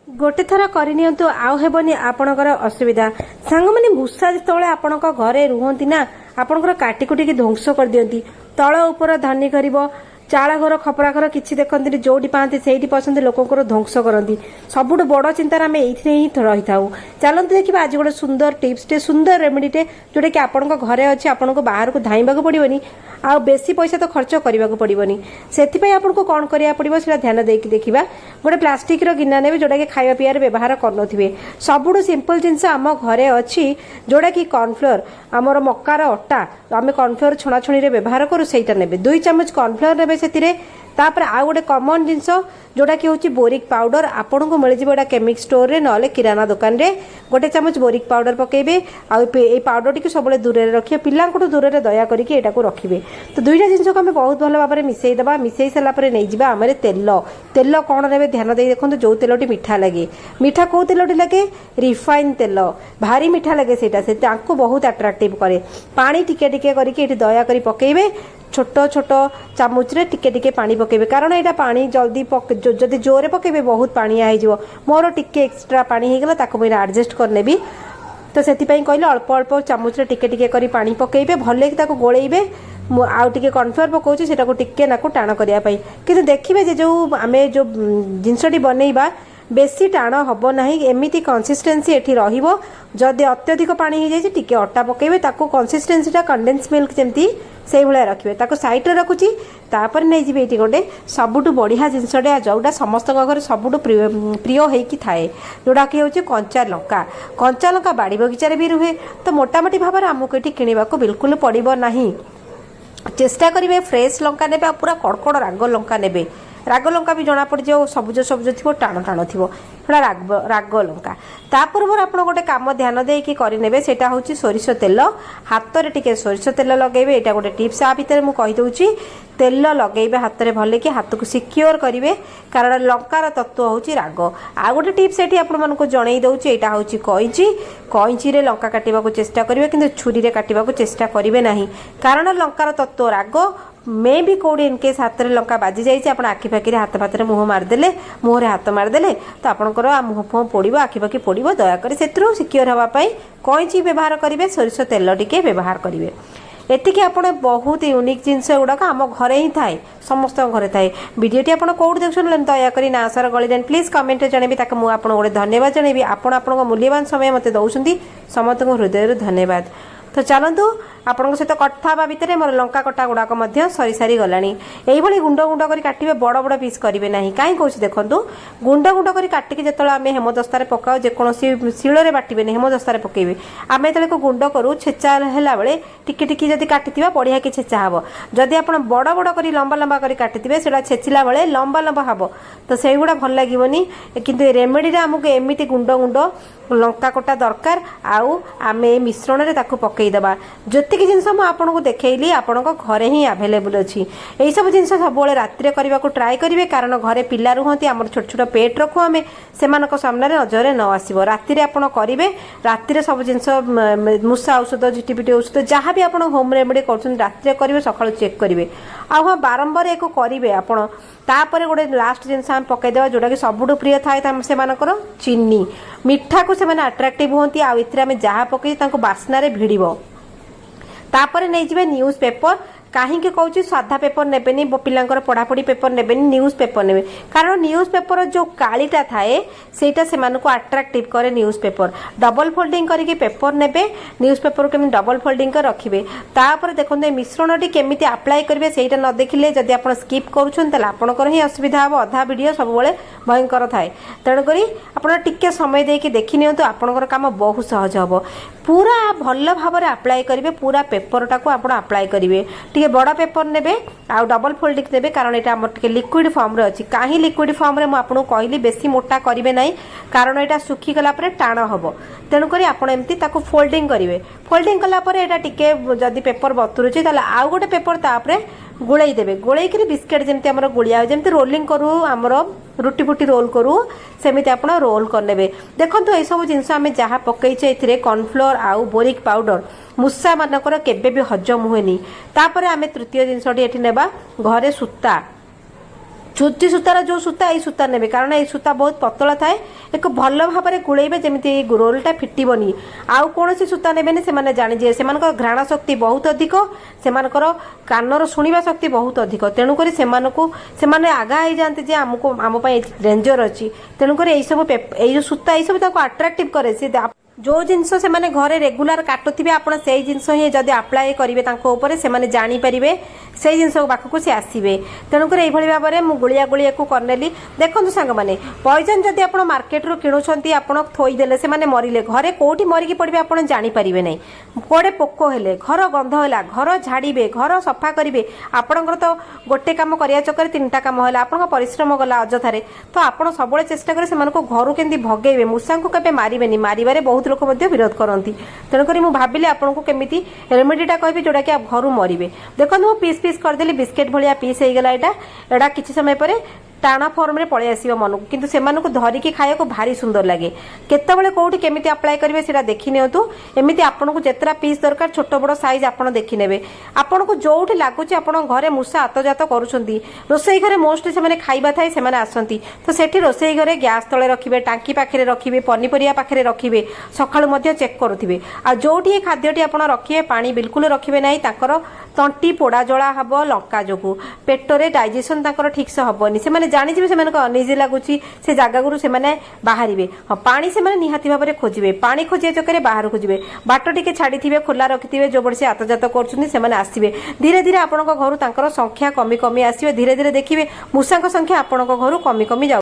गोटे थर करनियंतु आउ हेबनी आपणकर असुविधा सांग माने मूषा जेतबेले आपणक घरे रुहंती ना आपणकर काटी कुटी की ध्वंस कर दियंती तळ ऊपर धनी करिवो चाळ घर खपरा घर किछि देखंती जोडी पांती सेठी पसंद लोकंकर ध्वंस करंती सबुठ बड़ चिंतार आम एइथिरे ही रही थाउ। चलते देखिए आज गोटे सुंदर टिप्स टे सुंदर रेमेडीटे जोटा कि आपणक घरे अच्छे आपनको बाहर को धाइबाक पड़िबनी आ बेसी पैसा तो खर्च करने को पड़ोनी से आपको कौन करा पड़ो से ध्यान देकी देखा गोटे प्लास्टिक गिना ने जोटा कि खावा पीवार व्यवहार कर सबुठ सिंपल जिनस आम घरे अच्छी जोटा कि कॉर्नफ्लोर आमर मकार अटा आम कॉर्नफ्लोर छणाछणी व्यवहार करूँ से 2 चामच कॉर्नफ्लोर ने तापर आउ गोटे कॉमन जिनस जोटा कि हूँ बोरिक पाउडर आपन को मिल जाए केमिक स्टोर रे ना किराना दुकान रे गोटे चामच बोरिक पाउडर पकेबे आई पाउडर टी सब दूर रखिए पिला दूर में दया करके रखिए। तो 2टा जिनस को आम बहुत भल भाव में मिसईदेवा मिसई सारापर नहीं जावा आम तेल तेल कौन ने ध्यान दे देखो जो तेलटी मीठा लगे मीठा कौ तेलटी लगे रिफाइन तेल भारी मीठा लगे से बहुत अट्राक्टिव करे पानी टिके टिके करके दया करी पकेबे छोट छोट चामच रे टिके टिके पानी पकेबे कारण यहाँ पानी जल्दी जदि जोरे पकेबे बहुत पानिया हो मोर टिके एक्सट्रा पानी होगला ताको मैं एडजस्ट करनेबी। तो से कहले अल्प अल्प चामच रे टिके टिके करी पानी पकेबे भले कि गोलेबे आउ टिके कॉर्नफ्लोर पकाउछि सेटा को टिके नाकु टाण करिया पई किंतु देखिबे जे जो आमे जो जिनसटी बनैबा बेसी टाण हब नाही एमिति कंसिस्टेंसी एठी रहिबो जदि अत्यधिक पानी हो जाए टिके अटा पकेबे ताको कंसिस्टेंसीटा कंडेंस मिल्क जेमती से भाया रखिए ताको साइड रे रखुची तापर नहीं जी ये गोटे सबुठ बढ़िया जिनसटे जोटा समस्त घर सबुठ प्रिय होइकी थाए जोटा कि हूँ कंचा लंका बाड़ी बगीचार भी रुहे। तो मोटामोटी भाव में आमको ये किणवा बिल्कुल पड़ो ना चेष्टा करेंगे फ्रेश लंका ने पूरा कड़कड़ राग लंका ने राग लंका भी जना पड़ जाए सबुज सबुज थी टाण टाण थी राग लंका तापूर्व आप गोटे कम ध्यान देकी करेंगे सेटा हूँ सोरिष तेल हाथ में टिके सोरिष तेल लगेबे यहाँ गोटे टिप्स आ भितर मुझे कहीदे तेल लगेबे हाथ में भले कि हाथ को सिक्योर करेंगे कारण लंकार तत्व हूँ राग आ गोटे टिप्स ये आपको जन दूसरी यहाँ हूँ कईची रे लंका काटा चेष्टा करेंगे कि छुरी रे काटा चेष्टा करेंगे ना कारण लंकार तत्व राग मे भी कौड़ी इनकेस हाथ में लंका बाजी जाइए आप आखि पाखि हाथ फाथे मुँह मारिदेले मुहर हाथ मारिदेले तो आपंकर मुँह फुह पोड़ आखि पाखि पोड़ दयाकोरी से सिक्योर हाँपाई कईची व्यवहार करेंगे सोरिष तेल टिके व्यवहार करेंगे एतिकी आपण बहुत यूनिक जिनस गुड़ाक आम घरे ही थाए समस्त घरे थाए वीडियोटी आप कौट देखुन दयाकोरी ना आसार गली प्लीज कमेंट जनइबी ताक मुझे आपको गोटे धन्यवाद जनइबी आपण मूल्यवान समय मत दौरान समस्त हृदय धन्यवाद। तो चलतु आपण सहित कथा भितर मोर लंका कटा गुड़ाक सरी सारी गलानी यही गुंड गुंड कर काटे बड़ बड़ पीस करेंगे ना कहीं कौन देखूँ गुंड गुंड कर काटिकी जो आम हेमदस्तार पकाओ जेकोसी शिଳରେ बाटे हेमदस्तार पकेबे आम जो गुंड करूँ छेचा है बेले टिकी टिकी जब काटी बढ़िया कि छेचा हम जदि आप बड़ बड़ कर लंबा लंबा कर काटिथे से छेचिला बेले लंबा लंबा हम तो से गुड़ा भल लगे कि रेमेडी आमको एमती गुंड गुंड लंका कटा दरकार आउ आम मिश्रण में पकईदबा जी जिनस मुझे देखली आपण घरे ही आभेलेबुल अच्छी यही सब जिन सब राति करने को ट्राए करेंगे कारण घरे पिला रुहति आम छोट छोट पेट रखु आम से सामने नजर न आसब राति आपड़ करेंगे राति सब जिन मूषा औषध झिटिपिटी औषध जहाँ भी आप होम रेमेडी कर करेंगे सका चेक करेंगे आ हाँ बारंबार एक करेंगे आपड़ तापर गोटे लास्ट जिनस आम पकईदेवा जोटा कि सबुठ प्रिय थाए से चीनी मिठा को से अट्राक्टिव होती आम जहाँ पकई बास्नारे भिड़ तापर नहीं जाए न्यूज पेपर कहीं कौच साधा पेपर नेबेनी पिलांकर पढ़ापढ़ी पेपर नेबेनी न्यूज पेपर नेबे कारण न्यूज पेपर जो कालीटा थाए सेटा से मानको अट्रैक्टिव करे न्यूज पेपर डबल फोल्डिंग करके पेपर नेबे न्यूज पेपर केमी डबल फोल्डिंग कर रखिबे तापर देखंते मिश्रणटी केमिति अप्लाई करिवे सेटा न देखिले जदि आपण स्किप करूछन तले आपनकर ही असुविधा हो अधा वीडियो सब बेले भयंकर थाए तेणु करी आपण टिके समय देके देखि नियंतु आपनकर काम बहुत सहज हो पूरा भल भाव में अप्लाई करेंगे पूरा पेपरटा को आप अप्लाई करेंगे टे बड़ पेपर ने आउ डबल फोल्डिंग देवे कारण यहाँ टे लिक्विड फॉर्म रे अच्छी कहीं लिक्विड फॉर्म रे आपको कहली बेसी मोटा करेंगे ना कारण यहाँ सुखीगला टाण हम तेणुक आपमती फोल्डिंग करेंगे फोल्डिंग कलापर यहाँ टे जदि पेपर बतुरुचे आउ गोटे पेपर तापर गोलई देवे गोलई बिस्केट जमी आम गोलिया जमी रोलिंग करूँ आमर रुटी फुटी रोल करूँ सेमती आप रोल करने देखो ये सब जिन आम जहाँ पकईचे ए कॉर्नफ्लोर आउ बोरिक पाउडर मूषा मानकर केबे भी हजम हुएनी तापर आम तृतीय जिनसटी ये नेबा घरे सूता ଛୁଞ୍ଚି ସୂତାର ଯୋଉ ସୂତା ଏଇ ସୂତା ନେବେ, କାରଣ ଏଇ ସୂତା ବହୁତ ପତଳା ଥାଏ। ଏକ ଭଲ ଭାବରେ ଗୁଳେଇବେ ଯେମିତି ଏଇ ରୋଲଟା ଫିଟିବନି। ଆଉ କୌଣସି ସୂତା ନେବେନି, ସେମାନେ ଜାଣିଯିବେ। ସେମାନଙ୍କର ଘ୍ରାଣ ଶକ୍ତି ବହୁତ ଅଧିକ, ସେମାନଙ୍କର କାନର ଶୁଣିବା ଶକ୍ତି ବହୁତ ଅଧିକ। ତେଣୁକରି ସେମାନେ ଆଗା ହେଇଯାଆନ୍ତି ଯେ ଆମ ପାଇଁ ଡେଞ୍ଜର ଅଛି। ତେଣୁକରି ଏଇ ଯୋଉ ସୂତା ଏଇସବୁ ତାକୁ ଆଟ୍ରାକ୍ଟିଭ କରେ। ସେ ଯୋଉ ଜିନିଷ ସେମାନେ ଘରେ ରେଗୁଲାର କାଟୁଥିବେ, ଆପଣ ସେଇ ଜିନିଷ ହିଁ ଯଦି ଆପ୍ଲାଏ କରିବେ ତାଙ୍କ ଉପରେ, ସେମାନେ ଜାଣିପାରିବେ ସେଇ ଜିନିଷ ପାଖକୁ ସେ ଆସିବେ। ତେଣୁକରି এইଭଳି ଭାବରେ ମୁଁ ଗୁଳିଆକୁ କରିନେଲି। ଦେଖନ୍ତୁ ସାଙ୍ଗମାନେ, ପଏଜନ ଯଦି ଆପଣ ମାର୍କେଟରୁ କିଣୁଛନ୍ତି, ଆପଣ ଥୋଇଦେଲେ ସେମାନେ ମରିଲେ, ଘରେ କୋଉଠି ମରିକି ପଡ଼ିବେ ଆପଣ ଜାଣିପାରିବେ ନାହିଁ। କୁଆଡ଼େ ପୋକ ହେଲେ, ଘର ଗନ୍ଧ ହେଲା, ଘର ଝାଡ଼ିବେ, ଘର ସଫା କରିବେ। ଆପଣଙ୍କର ତ ଗୋଟେ କାମ କରିବା ଚକରେ 3ଟା କାମ ହେଲା, ଆପଣଙ୍କ ପରିଶ୍ରମ ଗଲା ଅଯଥାରେ। ତ ଆପଣ ସବୁବେଳେ ଚେଷ୍ଟା କରି ସେମାନଙ୍କୁ ଘରୁ କେମିତି ଭଗେଇବେ, ମୂଷାଙ୍କୁ କେବେ ମାରିବେନି। ମାରିବାରେ ବହୁତ ଲୋକ ମଧ୍ୟ ବିରୋଧ କରନ୍ତି। ତେଣୁକରି ମୁଁ ଭାବିଲି ଆପଣଙ୍କୁ କେମିତି ରେମେଡିଟା କହିବି ଯୋଉଟାକି ଘରୁ ମରିବେ। ଦେଖନ୍ତୁ ମୁଁ ପିସ୍ କରିଦେଲି, ବିସ୍କେଟ୍ ଭଳିଆ ପିସ୍ ହେଇଗଲା। ଏଇଟା କିଛି ସମୟ ପରେ ଟାଣ ଫର୍ମରେ ପଳେଇ ଆସିବ ମନକୁ, କିନ୍ତୁ ସେମାନଙ୍କୁ ଧରିକି ଖାଇବାକୁ ଭାରି ସୁନ୍ଦର ଲାଗେ। କେତେବେଳେ କୋଉଠି କେମିତି ଆପ୍ଲାଏ କରିବେ ସେଟା ଦେଖି ନିଅନ୍ତୁ। ଏମିତି ଆପଣଙ୍କୁ ଯେତେଟା ପିସ୍ ଦରକାର ଛୋଟ ବଡ଼ ସାଇଜ୍ ଆପଣ ଦେଖିନେବେ। ଆପଣଙ୍କୁ ଯୋଉଠି ଲାଗୁଛି ଆପଣ ଘରେ ମୂଷା ଆତଜାତ କରୁଛନ୍ତି, ରୋଷେଇ ଘରେ ମୋଷ୍ଟଲି ସେମାନେ ଖାଇବା ଥାଏ, ସେମାନେ ଆସନ୍ତି। ତ ସେଠି ରୋଷେଇ ଘରେ ଗ୍ୟାସ୍ ତଳେ ରଖିବେ, ଟାଙ୍କି ପାଖରେ ରଖିବେ, ପନିପରିବା ପାଖରେ ରଖିବେ, ସକାଳୁ ମଧ୍ୟ ଚେକ୍ କରୁଥିବେ। ଆଉ ଯୋଉଠି ଏ ଖାଦ୍ୟଟି ଆପଣ ରଖିବେ, ପାଣି ବିଲକୁଲ ରଖିବେ ନାହିଁ। ତାଙ୍କର ତଣ୍ଟି ପୋଡ଼ା ଜଳା ହବ ଲଙ୍କା ଯୋଗୁଁ, ପେଟରେ ଡାଇଜେସନ ତାଙ୍କର ଠିକ୍ସେ ହବନି। ସେମାନେ ଜାଣିଯିବେ ସେମାନଙ୍କୁ ଅନିଜି ଲାଗୁଛି, ସେ ଜାଗାରୁ ସେମାନେ ବାହାରିବେ। ହଁ, ପାଣି ସେମାନେ ନିହାତି ଭାବରେ ଖୋଜିବେ। ପାଣି ଖୋଜିବା ଚକରେ ବାହାରକୁ ଯିବେ। ବାଟ ଟିକେ ଛାଡ଼ିଥିବେ, ଖୋଲା ରଖିଥିବେ, ଯୋଉପଟେ ସେ ଆତଜାତ କରୁଛନ୍ତି ସେମାନେ ଆସିବେ। ଧୀରେ ଧୀରେ ଆପଣଙ୍କ ଘରୁ ତାଙ୍କର ସଂଖ୍ୟା କମି ଆସିବେ। ଧୀରେ ଧୀରେ ଦେଖିବେ ମୂଷାଙ୍କ ସଂଖ୍ୟା ଆପଣଙ୍କ ଘରୁ କମି ଯାଉ।